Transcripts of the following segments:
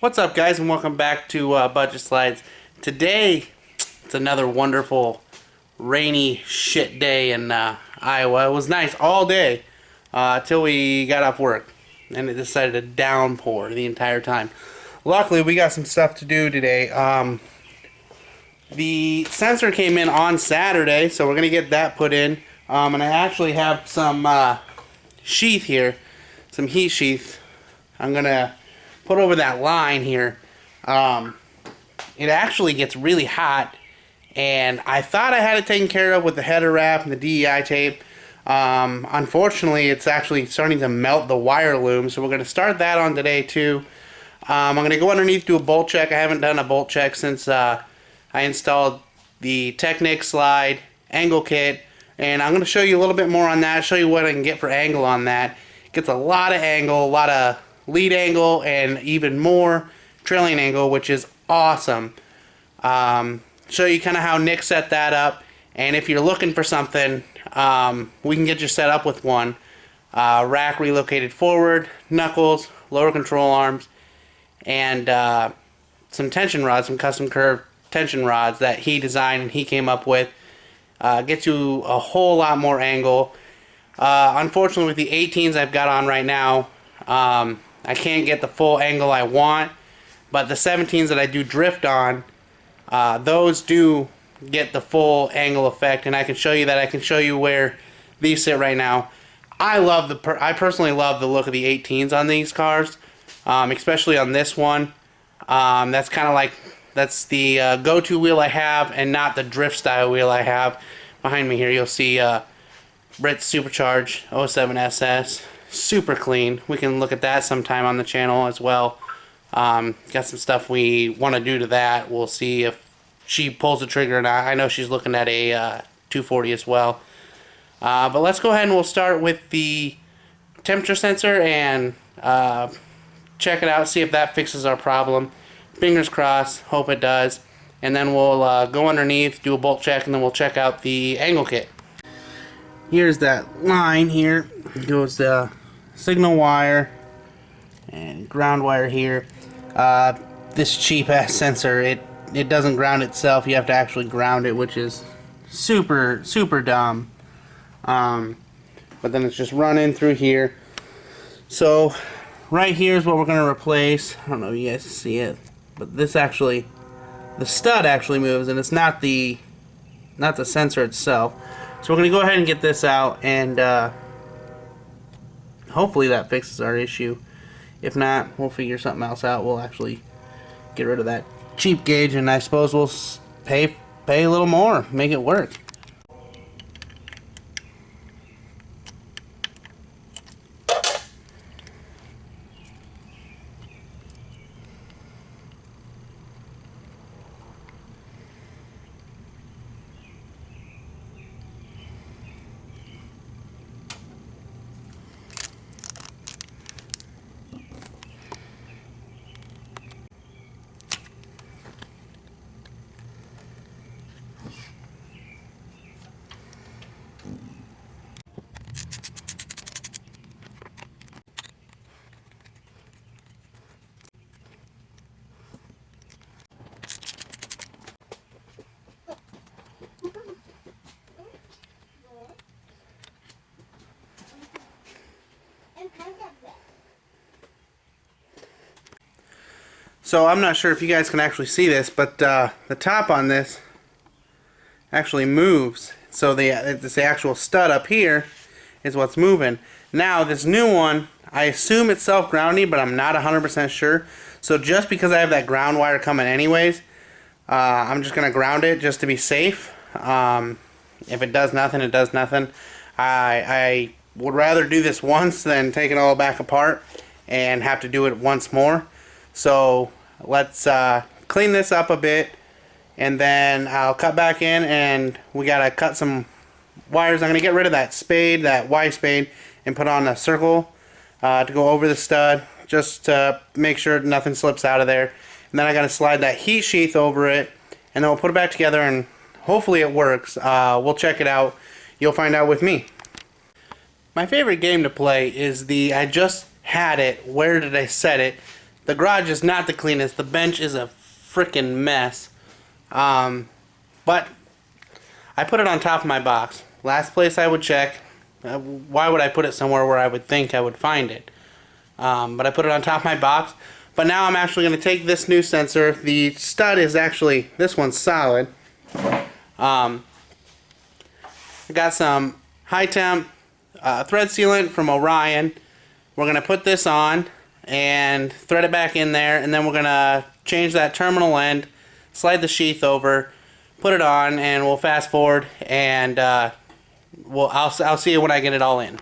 What's up, guys, and welcome back to Budget Slides. Today, it's another wonderful rainy shit day in Iowa. It was nice all day till we got off work, and it decided to downpour the entire time. Luckily, we got some stuff to do today. The sensor came in on Saturday, so we're going to get that put in. And I actually have some sheath here, some heat sheath. I'm going to put over that line here. It actually gets really hot, and I thought I had it taken care of with the header wrap and the DEI tape. Unfortunately, it's actually starting to melt the wire loom, so we're going to start that on today too. I'm going to go underneath, do a bolt check. I haven't done a bolt check since I installed the TeckNick Slide angle kit, and I'm going to show you a little bit more on that, show you what I can get for angle on that. It gets a lot of angle, a lot of lead angle, and even more trailing angle, which is awesome. Show you kind of how Nick set that up, and if you're looking for something, we can get you set up with one. Rack relocated forward, knuckles, lower control arms, and some tension rods, some custom curved tension rods that he designed and he came up with. Gets you a whole lot more angle. Unfortunately, with the 18s I've got on right now, I can't get the full angle I want, but the 17s that I do drift on, those do get the full angle effect, and I can show you that. I can show you where these sit right now. I personally love the look of the 18s on these cars, especially on this one. That's kind of like, that's the go-to wheel I have, and not the drift style wheel I have. Behind me here you'll see Brit's Supercharged 07 SS. Super clean. We can look at that sometime on the channel as well. Got some stuff we want to do to that. We'll see if she pulls the trigger or not. I know she's looking at a 240 as well. But let's go ahead and we'll start with the temperature sensor and check it out, see if that fixes our problem. Fingers crossed, hope it does. And then we'll go underneath, do a bolt check, and then we'll check out the angle kit. Here's that line here. It goes the signal wire and ground wire here. This cheap ass sensor, it doesn't ground itself. You have to actually ground it, which is super dumb. But then it's just running through here. So right here is what we're going to replace. I don't know if you guys can see it, but this actually, the stud actually moves, and it's not the sensor itself. So we're going to go ahead and get this out, and hopefully that fixes our issue. If not, we'll figure something else out. We'll actually get rid of that cheap gauge, and I suppose we'll pay a little more, make it work. So I'm not sure if you guys can actually see this, but the top on this actually moves. So the actual stud up here is what's moving. Now this new one, I assume it's self-grounding, but I'm not 100% sure. So just because I have that ground wire coming anyways, I'm just going to ground it just to be safe. If it does nothing, it does nothing. I would rather do this once than take it all back apart and have to do it once more. So let's clean this up a bit, and then I'll cut back in, and we gotta cut some wires. I'm gonna get rid of that spade, that Y spade, and put on a circle to go over the stud, just to make sure nothing slips out of there. And then I gotta slide that heat sheath over it, and then we'll put it back together, and hopefully it works. We'll check it out. You'll find out with me. My favorite game to play is the I just had it, where did I set it, The garage is not the cleanest. The bench is a freaking mess. But I put it on top of my box. Last place I would check. Why would I put it somewhere where I would think I would find it? But I put it on top of my box. But now I'm actually going to take this new sensor. The stud is actually, this one's solid. I got some high temp thread sealant from Orion. We're going to put this on and thread it back in there, and then we're going to change that terminal end, slide the sheath over, put it on, and we'll fast forward, and I'll see you when I get it all in.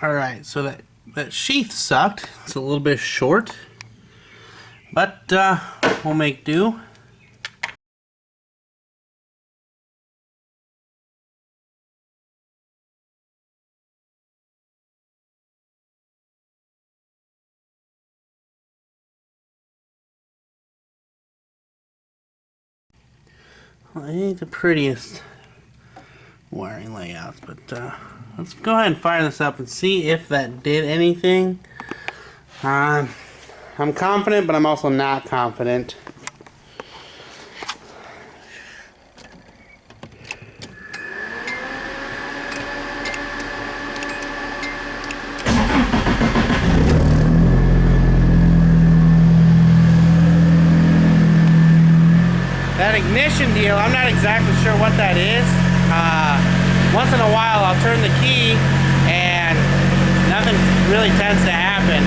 Alright, so that sheath sucked. It's a little bit short, but we'll make do. Well, it ain't the prettiest wiring layouts, but let's go ahead and fire this up and see if that did anything. I'm confident, but I'm also not confident. That ignition deal, I'm not exactly sure what that is. Once in a while I'll turn the key and nothing really tends to happen.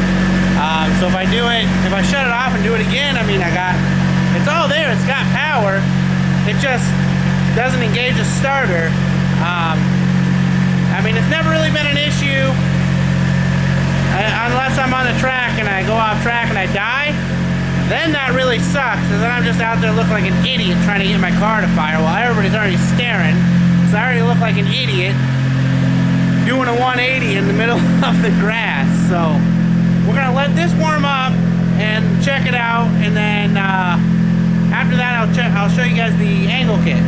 So if I do it, if I shut it off and do it again, I mean, it's all there, it's got power. It just doesn't engage a starter. I mean, it's never really been an issue unless I'm on the track and I go off track and I die. Then that really sucks, because then I'm just out there looking like an idiot trying to get my car to fire while everybody's already staring. So I already look like an idiot doing a 180 in the middle of the grass. So we're gonna let this warm up and check it out, and then after that I'll show you guys the angle kit.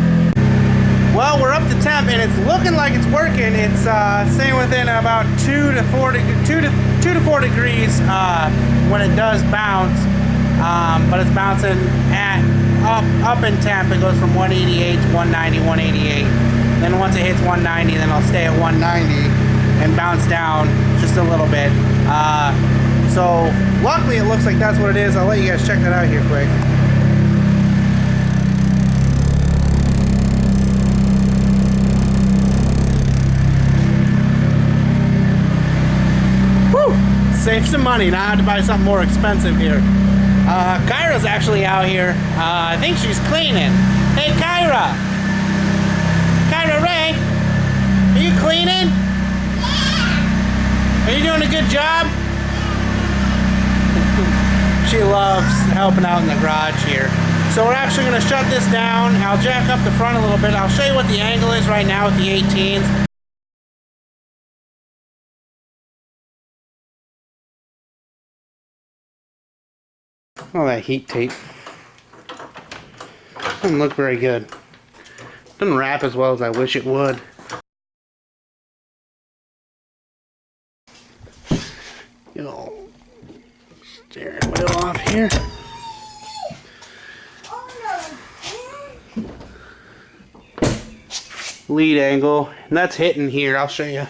Well, we're up to temp and it's looking like it's working. It's staying within about 2 to 4 degrees when it does bounce. But it's bouncing up in temp. It goes from 188 to 190, 188. Then once it hits 190, then I'll stay at 190 and bounce down just a little bit. So luckily it looks like that's what it is. I'll let you guys check that out here quick. Woo! Save some money. Now I have to buy something more expensive here. Kyra's actually out here. I think she's cleaning. Hey, Kyra! Kyra Ray! Are you cleaning? Yeah! Are you doing a good job? She loves helping out in the garage here. So we're actually going to shut this down. I'll jack up the front a little bit. I'll show you what the angle is right now with the 18s. All that heat tape. Doesn't look very good. Doesn't wrap as well as I wish it would. You know, steering wheel off here. Lead angle, and that's hitting here. I'll show you.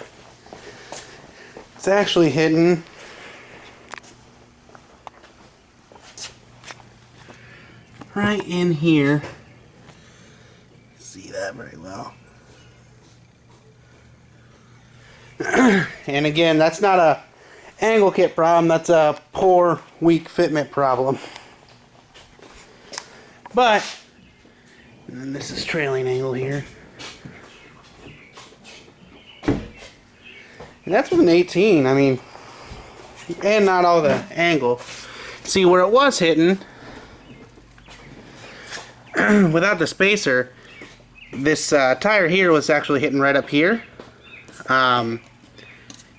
It's actually hitting right in here. See that very well. And again, that's not a angle kit problem, that's a poor, weak fitment problem. But, and then this is trailing angle here. And that's with an 18, I mean, and not all the angle. See, where it was hitting, without the spacer, this tire here was actually hitting right up here. And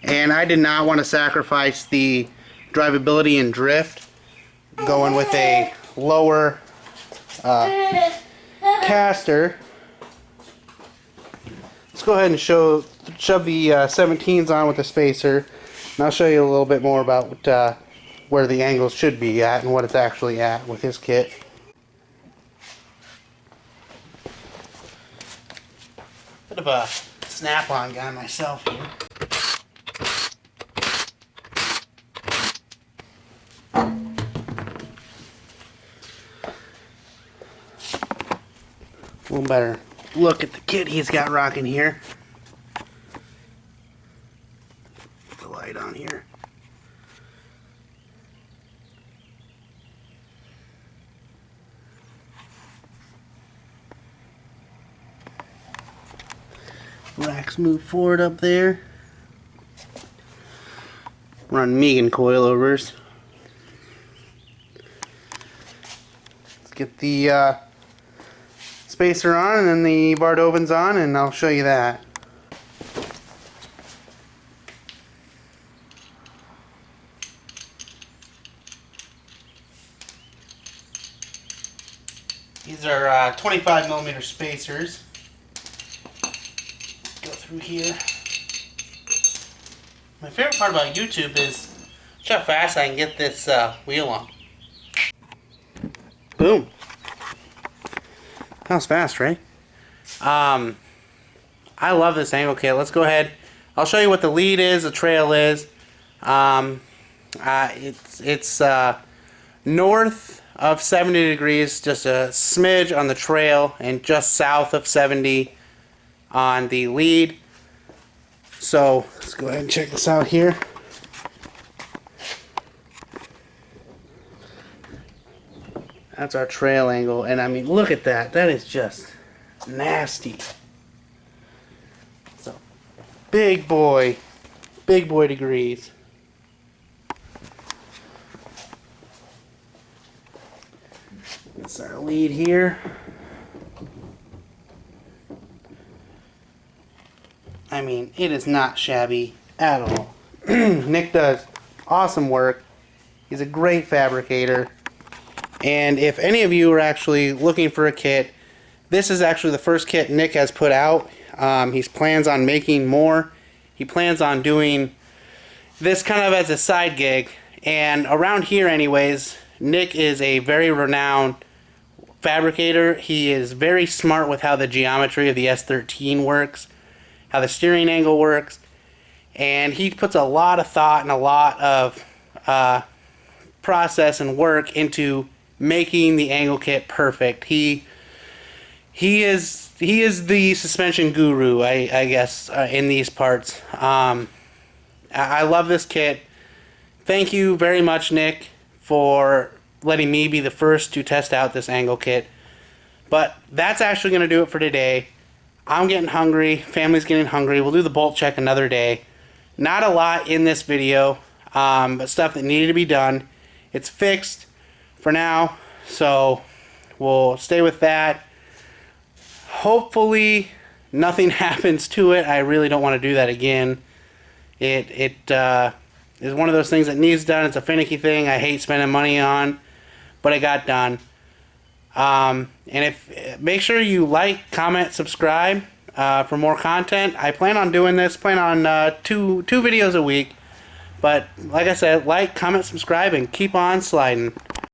I did not want to sacrifice the drivability and drift going with a lower caster. Let's go ahead and shove the 17s on with the spacer, and I'll show you a little bit more about where the angles should be at and what it's actually at with this kit. Bit of a snap-on guy myself here. A little better look at the kit he's got rocking here. Put the light on here. Racks move forward up there. Run Megan coilovers. Let's get the spacer on and then the Bardovans on, and I'll show you that. These are 25mm spacers. Go through here. My favorite part about YouTube is how fast I can get this wheel on. Boom. That was fast, right? I love this angle kit. Let's go ahead. I'll show you what the lead is, the trail is. It's north of 70 degrees, just a smidge on the trail, and just south of 70 on the lead. So let's go ahead and check this out here. That's our trail angle, and I mean, look at that. That is just nasty. So, big boy degrees. That's our lead here. I mean, it is not shabby at all. Nick does awesome work. He's a great fabricator. And if any of you are actually looking for a kit, this is actually the first kit Nick has put out. He plans on making more. He plans on doing this kind of as a side gig. And around here anyways, Nick is a very renowned fabricator. He is very smart with how the geometry of the S13 works, how the steering angle works. And he puts a lot of thought and a lot of process and work into making the angle kit perfect. He is the suspension guru, I guess, in these parts. I love this kit. Thank you very much, Nick, for letting me be the first to test out this angle kit. But that's actually going to do it for today. I'm getting hungry. Family's getting hungry. We'll do the bolt check another day. Not a lot in this video, but stuff that needed to be done. It's fixed for now, so we'll stay with that. Hopefully nothing happens to it. I really don't want to do that again. It is one of those things that needs done. It's a finicky thing I hate spending money on, but it got done. And if make sure you like, comment, subscribe for more content. I plan on doing this. Plan on two videos a week. But like I said, like, comment, subscribe, and keep on sliding.